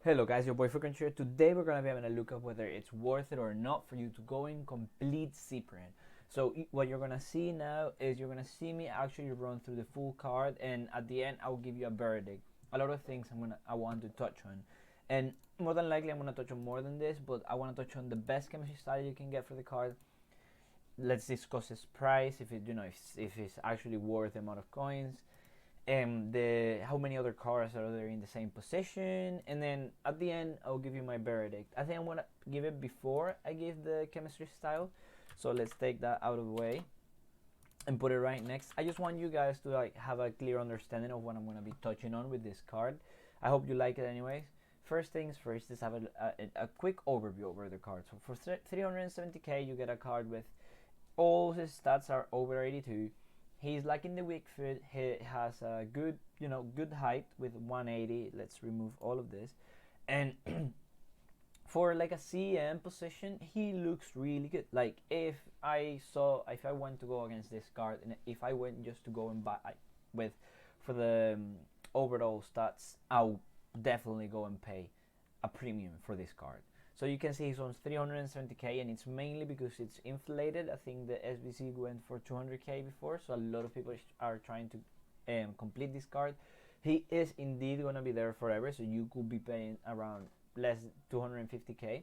Hello guys, your boy Fifa here. Today we're gonna be having a look at whether it's worth it or not for you to go in complete Cyprien. So what you're gonna see now is you're gonna see me actually run through the full card, and at the end I'll give you a verdict. A lot of things I want to touch on, and more than likely I'm gonna touch on more than this, but I want to touch on the best chemistry style you can get for the card. Let's discuss its price, if it if it's actually worth the amount of coins, the how many other cars are there in the same position, and then at the end I'll give you my verdict. I think I'm gonna give it before I give the chemistry style, so let's take that out of the way and put it right next. I just want you guys to have a clear understanding of what I'm gonna be touching on with this card. I hope you like it anyways. First things first, let's have a quick overview over the card. So for 370k you get a card with all his stats are over 82. He's like in the weak foot. He has a good, good height with 180. Let's remove all of this. And for like a CM position, he looks really good. Like if I went to go against this card, and if I went just to go and buy with for the overall stats, I'll definitely go and pay a premium for this card. So you can see he's on 370k, and it's mainly because it's inflated. I think the SBC went for 200k before, so a lot of people are trying to complete this card. He is indeed gonna be there forever, so you could be paying around less 250k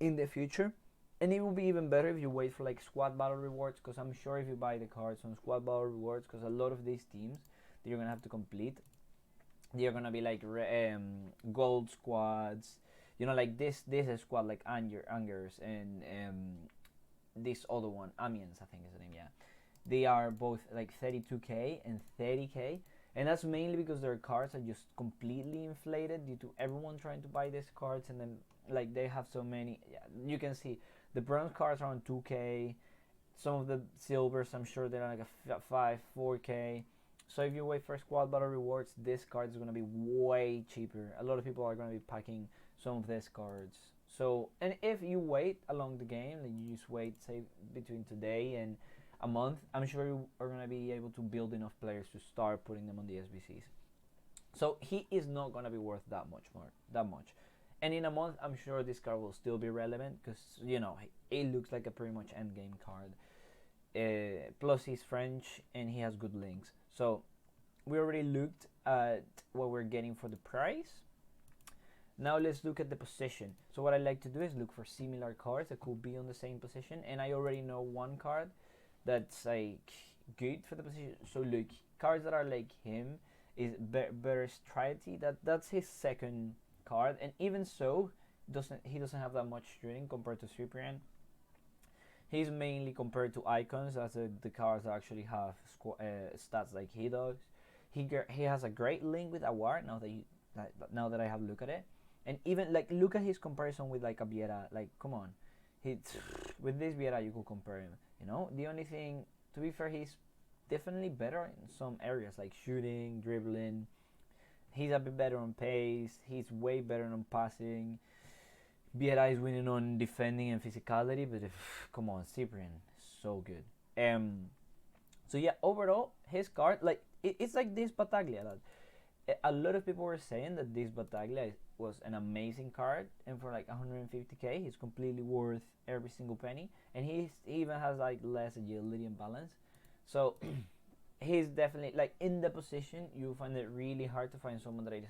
in the future, and it will be even better if you wait for like squad battle rewards, because I'm sure if you buy the cards on squad battle rewards, because a lot of these teams that you're gonna have to complete, they're gonna be like gold squads. Like this squad, like Angers and this other one, Amiens, I think is the name. Yeah, they are both like 32k and 30k, and that's mainly because their cards are just completely inflated due to everyone trying to buy these cards, and then like they have so many. Yeah, you can see the bronze cards are on 2k. Some of the silvers, I'm sure they're like a 4k. So if you wait for squad battle rewards, this card is gonna be way cheaper. A lot of people are gonna be packing some of these cards. So, and if you wait along the game, like you just wait, say between today and a month, I'm sure you are gonna be able to build enough players to start putting them on the SBCs. So he is not gonna be worth that much. And in a month, I'm sure this card will still be relevant because it looks like a pretty much end game card. Plus he's French and he has good links. So we already looked at what we're getting for the price. Now let's look at the position. So what I like to do is look for similar cards that could be on the same position, and I already know one card that's like good for the position. So look, cards that are like him is better strategy. That's his second card, and even so, he doesn't have that much shooting compared to Cyprien. He's mainly compared to icons, as the cards actually have stats like he does. He has a great link with Awar. Now that I have a look at it, and even like look at his comparison with like a Vieira. Like come on, he with this Vieira you could compare him. The only thing, to be fair, he's definitely better in some areas like shooting, dribbling. He's a bit better on pace. He's way better on passing. Vieira is winning on defending and physicality, but come on, Cyprien, so good. So yeah, overall, his card, like it's like this Battaglia. A lot of people were saying that this Battaglia was an amazing card, and for like 150k, he's completely worth every single penny, and he even has like less agility and balance. So he's definitely like in the position. You find it really hard to find someone that is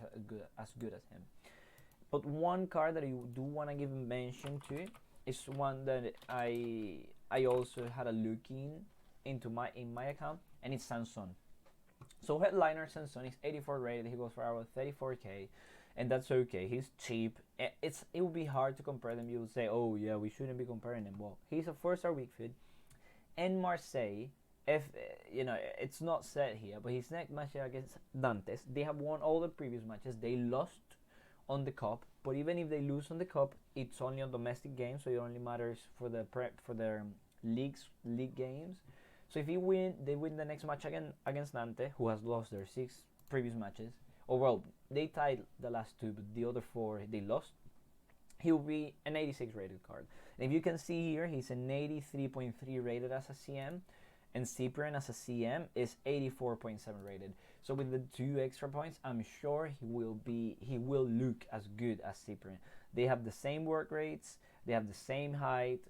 as good as him. But one card that I do want to give a mention to is one that I also had a look into in my account, and it's Sanson. So headliner Sanson is 84 rated. He goes for about 34k, and that's okay. He's cheap. It would be hard to compare them. You would say, oh yeah, we shouldn't be comparing them. Well, he's a 4-star weak foot, and Marseille. If it's not said here, but his next match against Dantes, they have won all the previous matches. They lost on the cup, but even if they lose on the cup, it's only on domestic games, so it only matters for the prep for their league games. So if they win the next match against Nantes, who has lost their 6 previous matches. Or well, they tied the last 2, but the other 4 they lost. He will be an 86 rated card. And if you can see here, he's an 83.3 rated as a CM, and Cyprien as a CM is 84.7 rated. So with the 2 extra points, I'm sure he will look as good as Cyprien. They have the same work rates, they have the same height,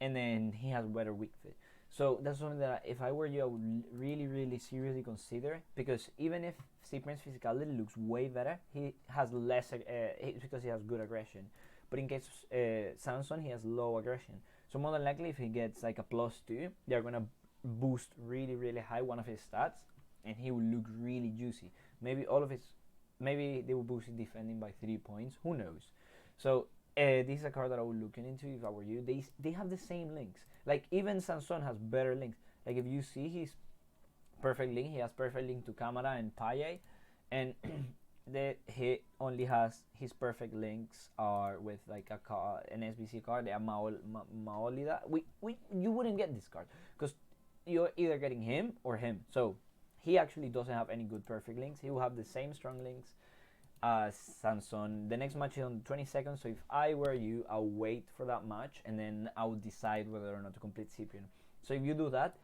and then he has better weak fit. So that's something that if I were you, I would really seriously consider, because even if Cyprien's physicality looks way better, he has less because he has good aggression. But in case Samson, he has low aggression. So more than likely, if he gets like a +2, they're gonna boost really high one of his stats, and he will look really juicy. Maybe they will boost his defending by 3 points. Who knows? So this is a card that I would look into if I were you. They have the same links. Like even Sanson has better links. Like if you see his perfect link, he has perfect link to Camara and Paye, and he only has his perfect links are with like an SBC card, the Maolida. You wouldn't get this card because you're either getting him or him. So he actually doesn't have any good perfect links. He will have the same strong links as Sanson. The next match is on the 22nd, so if I were you, I'll wait for that match and then I will decide whether or not to complete Cyprien. So if you do that,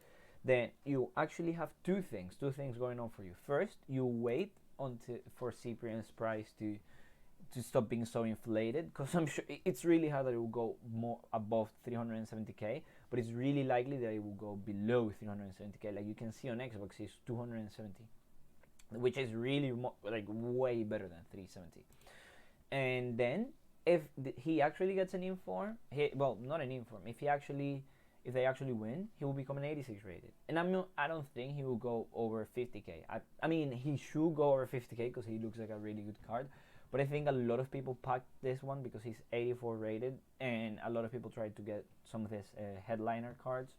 then you actually have two things going on for you. First, you wait for Cyprien's price to stop being so inflated, because I'm sure it's really hard that it will go more above 370k, but it's really likely that it will go below 370k. Like you can see on Xbox, it's 270, which is really like way better than 370. And then if he actually gets an inform, not an inform, if they actually win, he will become an 86 rated. And I don't think he will go over 50k. I mean, he should go over 50k because he looks like a really good card. But I think a lot of people packed this one because he's 84 rated, and a lot of people tried to get some of his headliner cards.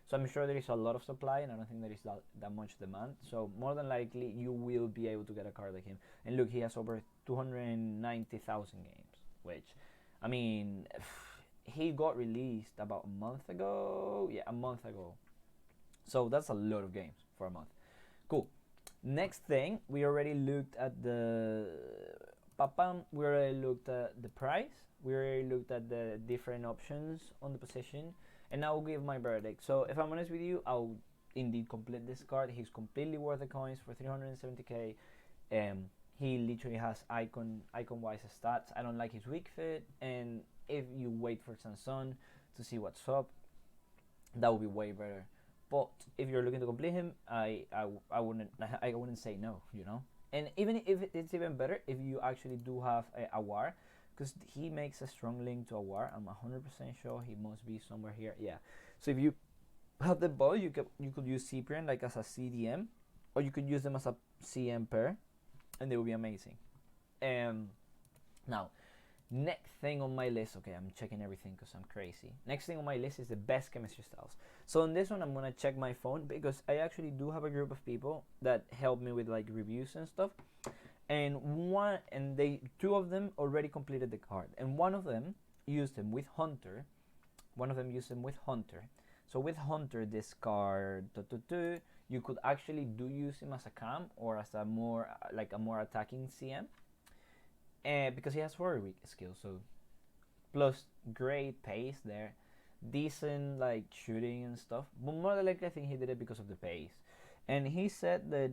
So I'm sure there is a lot of supply, and I don't think there is that much demand. So more than likely, you will be able to get a card like him. And look, he has over 290,000 games, which, I mean, he got released about a month ago. Yeah, a month ago. So that's a lot of games for a month. Cool. Next thing, we already looked at the price. We already looked at the different options on the position, and now I'll give my verdict. So if I'm honest with you, I'll indeed complete this card. He's completely worth the coins for 370k. He literally has icon-wise stats. I don't like his weak fit, and if you wait for Sanson to see what's up, that would be way better. But if you're looking to complete him, I wouldn't say no, you know. And even if it's even better if you actually do have a war, because he makes a strong link to a war. I'm 100% sure he must be somewhere here. Yeah. So if you have the ball, you could use Cyprien like as a CDM, or you could use them as a CM pair, and they will be amazing. Now, next thing on my list, okay, I'm checking everything because I'm crazy. Next thing on my list is the best chemistry styles. So on this one, I'm gonna check my phone because I actually do have a group of people that help me with like reviews and stuff. And two of them already completed the card, and one of them used them with Hunter. So with Hunter, this card, you could actually use him as a cam or as a more attacking CM. Because he has very weak skills, so plus great pace there, decent like shooting and stuff. But more than likely, I think he did it because of the pace. And he said that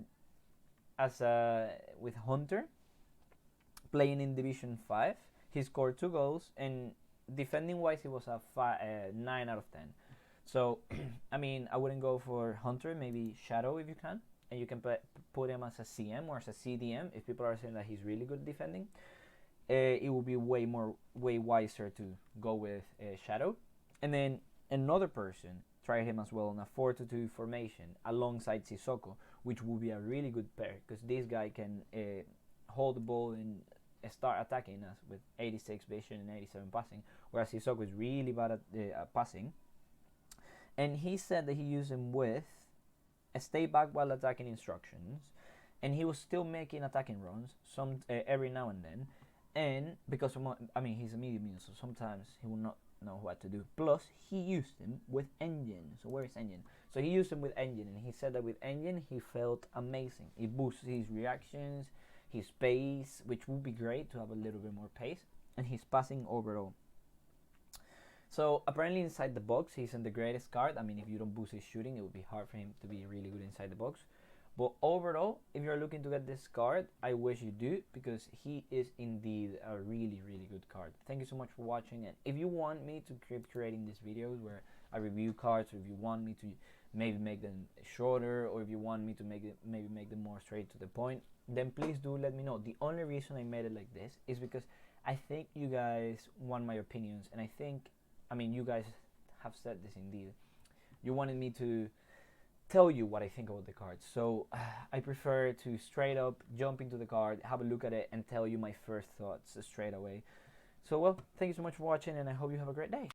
with Hunter playing in Division 5, he scored 2 goals, and defending wise, he was a 9 out of 10. So I mean, I wouldn't go for Hunter. Maybe Shadow if you can, and you can put him as a CM or as a CDM if people are saying that he's really good defending. It will be way wiser to go with Shadow. And then another person tried him as well in a 4-2 formation alongside Sissoko, which will be a really good pair because this guy can hold the ball and start attacking us with 86 vision and 87 passing, whereas Sissoko is really bad at passing. And he said that he used him with a stay back while attacking instructions, and he was still making attacking runs every now and then. And because he's a medium, so sometimes he will not know what to do. Plus, he used him with Engine. So where is Engine? So he used him with Engine, and he said that with Engine he felt amazing. It boosts his reactions, his pace, which would be great to have a little bit more pace, and his passing overall. So apparently inside the box, he isn't the greatest card. I mean, if you don't boost his shooting, it would be hard for him to be really good inside the box. But overall, if you're looking to get this card, I wish you do, because he is indeed a really, really good card. Thank you so much for watching, and if you want me to keep creating these videos where I review cards, or if you want me to maybe make them shorter, or if you want me to maybe make them more straight to the point, then please do let me know. The only reason I made it like this is because I think you guys want my opinions, and I mean, you guys have said this indeed. You wanted me to tell you what I think about the card. So I prefer to straight up jump into the card, have a look at it, and tell you my first thoughts straight away. So well, thank you so much for watching, and I hope you have a great day.